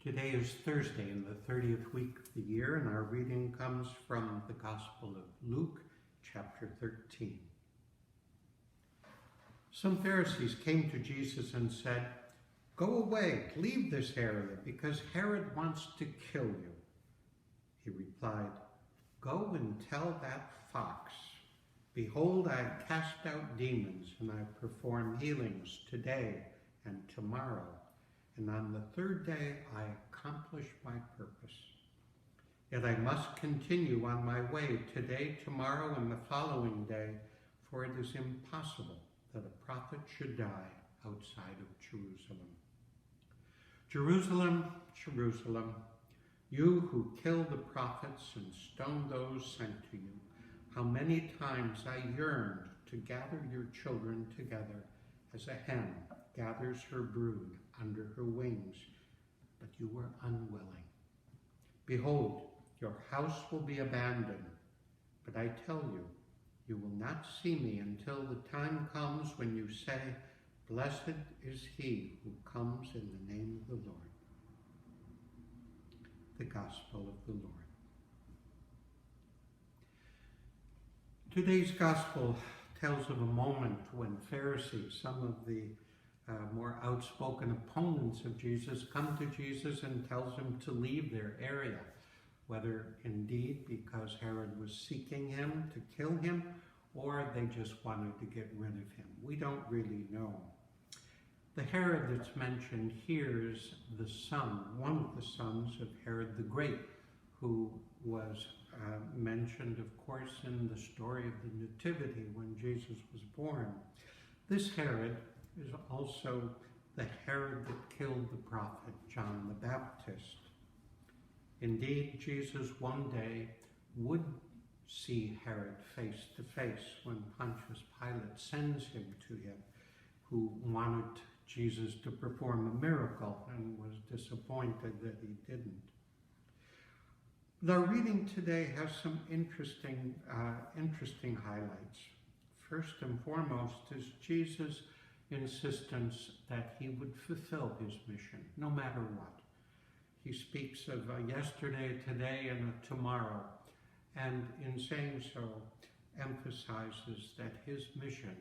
Today is Thursday in the 30th week of the year, and our reading comes from the Gospel of Luke, chapter 13. Some Pharisees came to Jesus and said, "Go away, leave this area, because Herod wants to kill you." He replied, "Go and tell that fox, behold, I cast out demons, and I perform healings today and tomorrow, and on the third day I accomplish my purpose. Yet I must continue on my way today, tomorrow, and the following day, for it is impossible that a prophet should die outside of Jerusalem. Jerusalem, Jerusalem, you who kill the prophets and stone those sent to you, how many times I yearned to gather your children together as a hen gathers her brood under her wings, but you were unwilling. Behold, your house will be abandoned, but I tell you, you will not see me until the time comes when you say, 'Blessed is he who comes in the name of the Lord.'" The Gospel of the Lord. Today's Gospel tells of a moment when Pharisees, some of the more outspoken opponents of Jesus, come to Jesus and tells him to leave their area, whether indeed because Herod was seeking him to kill him, or they just wanted to get rid of him. We don't really know. The Herod that's mentioned here is the son, one of the sons of Herod the Great, who was mentioned, of course, in the story of the Nativity when Jesus was born. This Herod is also the Herod that killed the prophet John the Baptist. Indeed, Jesus one day would see Herod face to face when Pontius Pilate sends him to him, who wanted Jesus to perform a miracle and was disappointed that he didn't. Our reading today has some interesting highlights. First and foremost is Jesus' insistence that he would fulfill his mission, no matter what. He speaks of a yesterday, today, and a tomorrow, and in saying so, emphasizes that his mission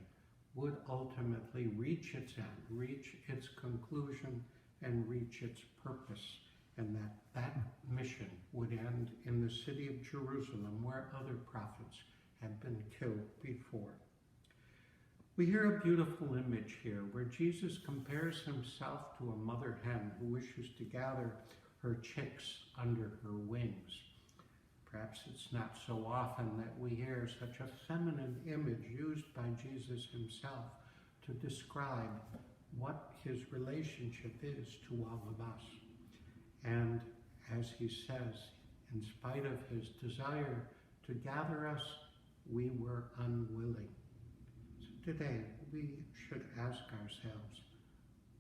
would ultimately reach its end, reach its conclusion, and reach its purpose, and that mission would end in the city of Jerusalem, where other prophets had been killed before. We hear a beautiful image here where Jesus compares himself to a mother hen who wishes to gather her chicks under her wings. Perhaps it's not so often that we hear such a feminine image used by Jesus himself to describe what his relationship is to all of us. And as he says, in spite of his desire to gather us, we were unwilling. So today, we should ask ourselves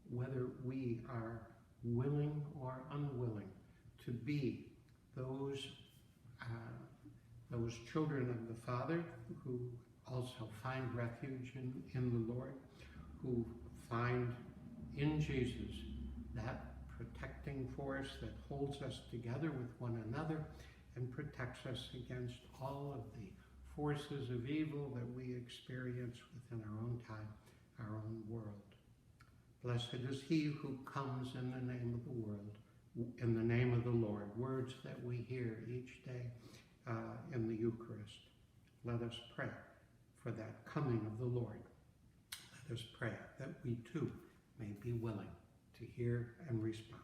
whether we are willing or unwilling to be those children of the Father who also find refuge in the Lord, who find in Jesus that protecting force that holds us together with one another and protects us against all of the forces of evil that we experience within our own time, our own world. Blessed is he who comes in the name of the world, in the name of the Lord, words that we hear each day in the Eucharist. Let us pray for that coming of the Lord. Let us pray that we too may be willing to hear and respond.